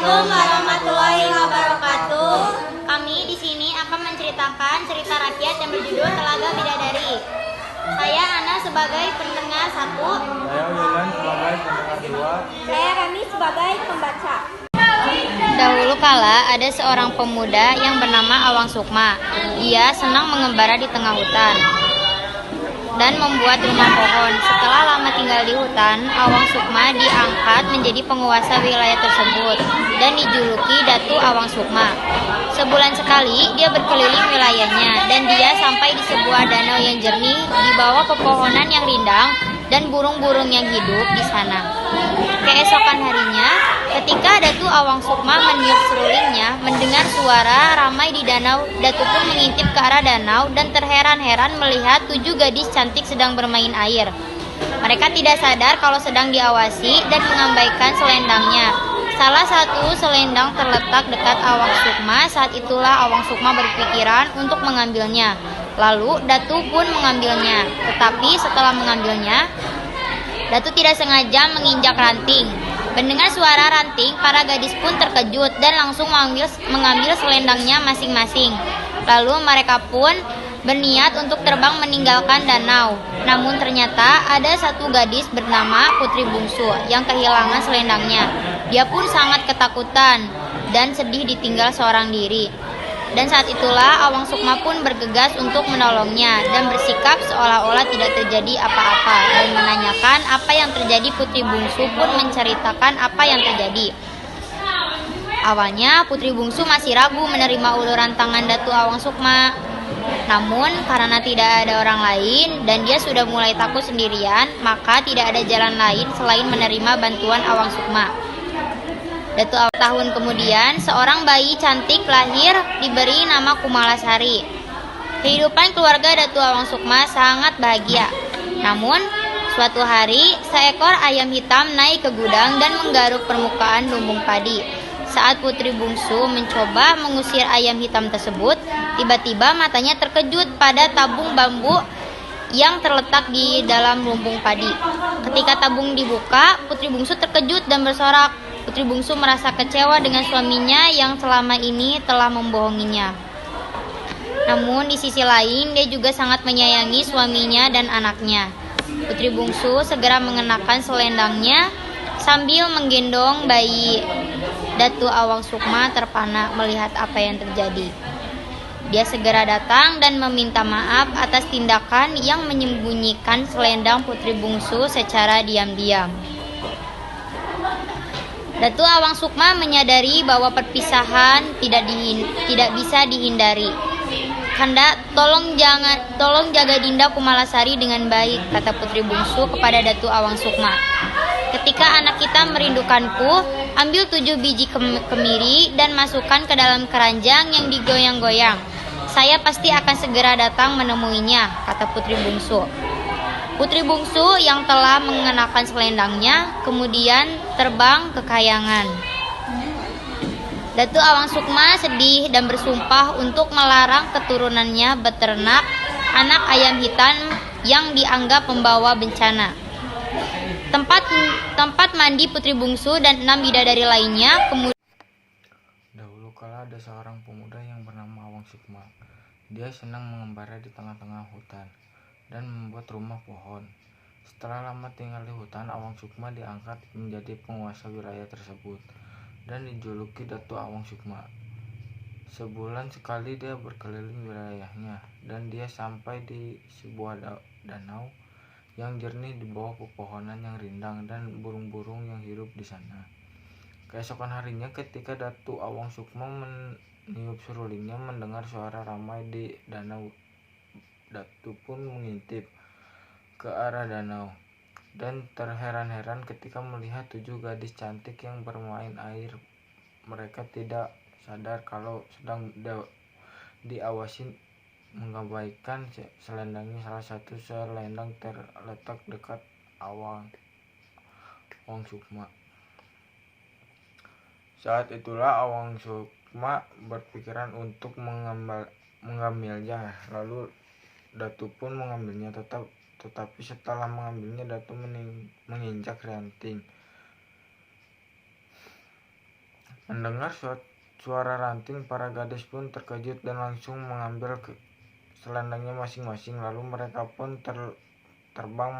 Assalamualaikum warahmatullahi wabarakatuh. Kami di sini akan menceritakan cerita rakyat yang berjudul Telaga Bidadari. Saya Ana sebagai pendengar 1. Saya Wilan sebagai pendengar 2. Saya Rani sebagai pembaca. Dahulu kala ada seorang pemuda yang bernama Awang Sukma. Dia senang mengembara di tengah hutan dan membuat rumah pohon. Setelah lama tinggal di hutan, Awang Sukma diangkat menjadi penguasa wilayah tersebut dan dijuluki Datu Awang Sukma. Sebulan sekali dia berkeliling wilayahnya dan dia sampai di sebuah danau yang jernih di bawah pepohonan yang rindang dan burung-burung yang hidup di sana. Keesokan harinya, ketika Datu Awang Sukma meniup serulingnya, mendengar suara ramai di danau, Datu pun mengintip ke arah danau dan terheran-heran melihat 7 gadis cantik sedang bermain air. Mereka tidak sadar kalau sedang diawasi dan mengabaikan selendangnya. Salah satu selendang terletak dekat Awang Sukma. Saat itulah Awang Sukma berpikiran untuk mengambilnya. Lalu Datu pun mengambilnya. Tetapi setelah mengambilnya, Datu tidak sengaja menginjak ranting. Mendengar suara ranting, para gadis pun terkejut dan langsung mengambil selendangnya masing-masing. Lalu mereka pun berniat untuk terbang meninggalkan danau. Namun ternyata ada satu gadis bernama Putri Bungsu yang kehilangan selendangnya. Dia pun sangat ketakutan dan sedih ditinggal seorang diri. Dan saat itulah Awang Sukma pun bergegas untuk menolongnya dan bersikap seolah-olah tidak terjadi apa-apa dan menanyakan apa yang terjadi. Putri Bungsu pun menceritakan apa yang terjadi. Awalnya Putri Bungsu masih ragu menerima uluran tangan Datu Awang Sukma. Namun karena tidak ada orang lain dan dia sudah mulai takut sendirian, maka tidak ada jalan lain selain menerima bantuan Awang Sukma. Tahun kemudian, seorang bayi cantik lahir diberi nama Kumalasari. Kehidupan keluarga Datu Awang Sukma sangat bahagia. Namun, suatu hari, seekor ayam hitam naik ke gudang dan menggaruk permukaan lumbung padi. Saat Putri Bungsu mencoba mengusir ayam hitam tersebut, tiba-tiba matanya terkejut pada tabung bambu yang terletak di dalam lumbung padi. Ketika tabung dibuka, Putri Bungsu terkejut dan bersorak. Putri Bungsu merasa kecewa dengan suaminya yang selama ini telah membohonginya. Namun di sisi lain, dia juga sangat menyayangi suaminya dan anaknya. Putri Bungsu segera mengenakan selendangnya sambil menggendong bayi. Datu Awang Sukma terpana melihat apa yang terjadi. Dia segera datang dan meminta maaf atas tindakan yang menyembunyikan selendang Putri Bungsu secara diam-diam. Datu Awang Sukma menyadari bahwa perpisahan tidak bisa dihindari. Kanda, tolong jaga Dinda Kumalasari dengan baik, kata Putri Bungsu kepada Datu Awang Sukma. Ketika anak kita merindukanku, ambil 7 biji kemiri dan masukkan ke dalam keranjang yang digoyang-goyang. Saya pasti akan segera datang menemuinya, kata Putri Bungsu. Putri Bungsu yang telah mengenakan selendangnya kemudian terbang ke kayangan. Datu Awang Sukma sedih dan bersumpah untuk melarang keturunannya beternak anak ayam hitam yang dianggap membawa bencana. Tempat mandi Putri Bungsu dan 6 bidadari lainnya kemudian. Dahulu kala ada seorang pemuda yang bernama Awang Sukma. Dia senang mengembara di tengah-tengah hutan dan membuat rumah pohon. Setelah lama tinggal di hutan, Awang Sukma diangkat menjadi penguasa wilayah tersebut dan dijuluki Datu Awang Sukma. Sebulan sekali dia berkeliling wilayahnya dan dia sampai di sebuah danau yang jernih di bawah pepohonan yang rindang dan burung-burung yang hidup di sana. Keesokan harinya, ketika Datu Awang Sukma meniup serulingnya mendengar suara ramai di danau, Datu pun mengintip ke arah danau dan terheran-heran ketika melihat 7 gadis cantik yang bermain air. Mereka tidak sadar kalau sedang diawasi mengabaikan selendangnya. Salah satu selendang terletak dekat Awang Sukma. Saat itulah Awang Sukma berpikiran untuk mengambilnya. Lalu Datu pun mengambilnya, tetapi setelah mengambilnya Datu menginjak ranting. Mendengar suara ranting, para gadis pun terkejut dan langsung mengambil selendangnya masing-masing. Lalu mereka pun terbang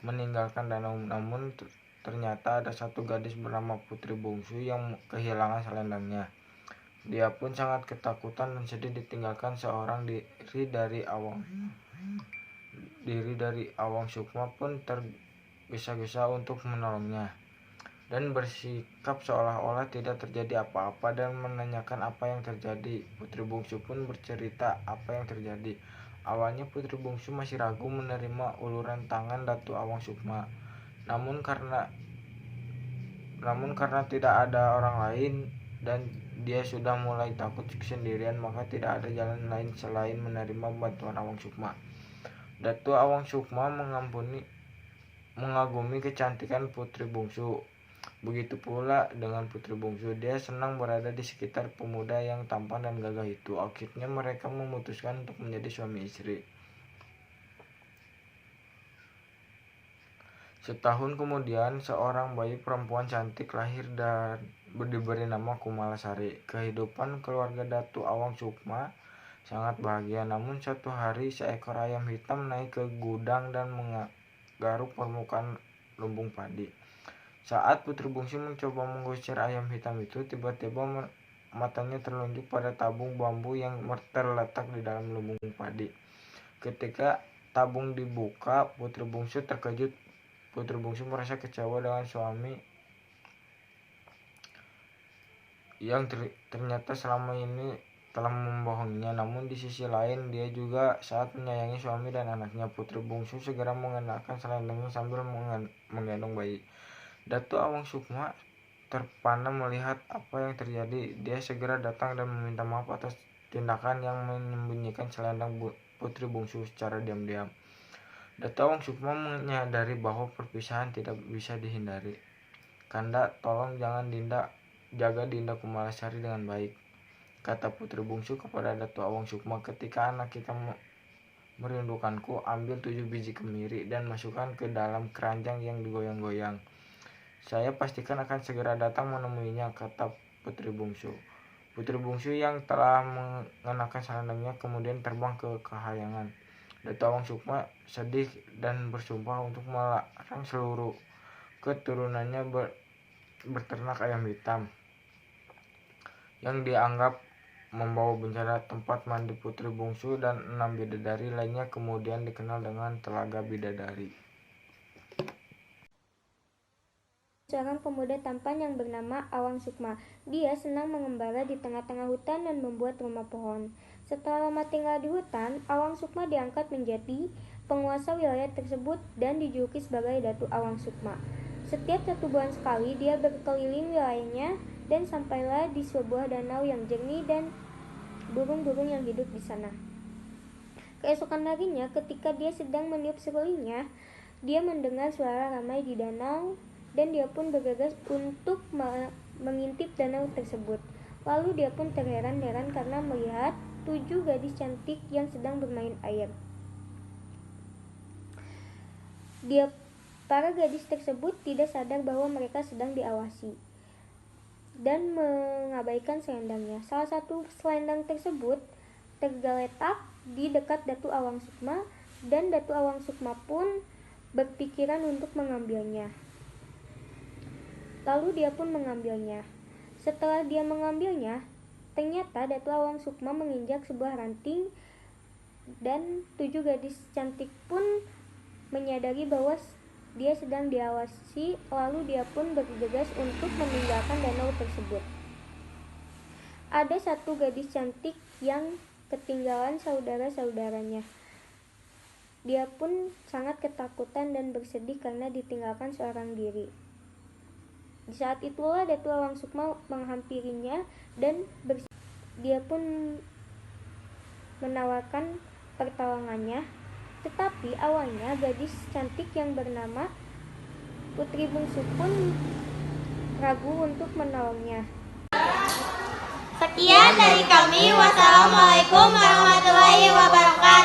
meninggalkan danau. Namun ternyata ada satu gadis bernama Putri Bungsu yang kehilangan selendangnya. Dia pun sangat ketakutan dan sedih ditinggalkan seorang diri dari Awang Sukma pun tergesa-gesa untuk menolongnya dan bersikap seolah-olah tidak terjadi apa-apa dan menanyakan apa yang terjadi. Putri Bungsu pun bercerita apa yang terjadi. Awalnya Putri Bungsu masih ragu menerima uluran tangan Datu Awang Sukma. Namun karena tidak ada orang lain dan dia sudah mulai takut sendirian, maka tidak ada jalan lain selain menerima bantuan Awang Sukma. Datu Awang Sukma mengagumi kecantikan Putri Bungsu. Begitu pula dengan Putri Bungsu, dia senang berada di sekitar pemuda yang tampan dan gagah itu. Akhirnya mereka memutuskan untuk menjadi suami istri. Setahun kemudian, seorang bayi perempuan cantik lahir dan diberi nama Kumalasari. Kehidupan keluarga Datu Awang Sukma sangat bahagia. Namun suatu hari seekor ayam hitam naik ke gudang dan menggaruk permukaan lumbung padi. Saat Putri Bungsu mencoba mengusir ayam hitam itu, tiba-tiba matanya terlunjuk pada tabung bambu yang terletak di dalam lumbung padi. Ketika tabung dibuka, Putri Bungsu terkejut. Putri Bungsu merasa kecewa dengan suami yang ternyata selama ini telah membohonginya. Namun di sisi lain, dia juga sangat menyayangi suami dan anaknya. Putri Bungsu segera mengenakan selendangnya sambil menggendong bayi. Datu Awang Sukma terpana melihat apa yang terjadi. Dia segera datang dan meminta maaf atas tindakan yang menyembunyikan selendang Putri Bungsu secara diam-diam. Datu Awang Sukma menyadari bahwa perpisahan tidak bisa dihindari. "Kanda, tolong jangan jaga Dinda Kumalasari dengan baik," kata Putri Bungsu kepada Datu Awang Sukma. "Ketika anak kita merindukanku, ambil 7 biji kemiri dan masukkan ke dalam keranjang yang digoyang-goyang. Saya pastikan akan segera datang menemuinya," kata Putri Bungsu. Putri Bungsu yang telah mengenakan selendangnya kemudian terbang ke kahyangan. Datu Awang Sukma sedih dan bersumpah untuk melarang seluruh keturunannya berternak ayam hitam yang dianggap membawa bencana. Tempat mandi Putri Bungsu dan 6 bidadari lainnya kemudian dikenal dengan Telaga Bidadari. Seorang pemuda tampan yang bernama Awang Sukma. Dia senang mengembara di tengah-tengah hutan dan membuat rumah pohon. Setelah lama tinggal di hutan, Awang Sukma diangkat menjadi penguasa wilayah tersebut dan dijuluki sebagai Datu Awang Sukma. Setiap 1 bulan sekali, dia berkeliling wilayahnya dan sampailah di sebuah danau yang jernih dan burung-burung yang hidup di sana. Keesokan harinya, ketika dia sedang meniup sekelilingnya, dia mendengar suara ramai di danau dan dia pun bergegas untuk mengintip danau tersebut. Lalu dia pun terheran-heran karena melihat 7 gadis cantik yang sedang bermain air. Para gadis tersebut tidak sadar bahwa mereka sedang diawasi dan mengabaikan selendangnya. Salah satu selendang tersebut tergeletak di dekat Datu Awang Sukma dan Datu Awang Sukma pun berpikiran untuk mengambilnya. Lalu dia pun mengambilnya. Setelah dia mengambilnya, ternyata Datu Awang Sukma menginjak sebuah ranting dan 7 gadis cantik pun menyadari bahwa dia sedang diawasi. Lalu dia pun bergegas untuk meninggalkan danau tersebut. Ada 1 gadis cantik yang ketinggalan saudara-saudaranya. Dia pun sangat ketakutan dan bersedih karena ditinggalkan seorang diri. Di saat itulah Datu Awang Sukma menghampirinya dan dia pun menawarkan pertolongannya. Tetapi awalnya gadis cantik yang bernama Putri Bungsu pun ragu untuk menolongnya. Sekian dari kami. Wassalamualaikum warahmatullahi wabarakatuh.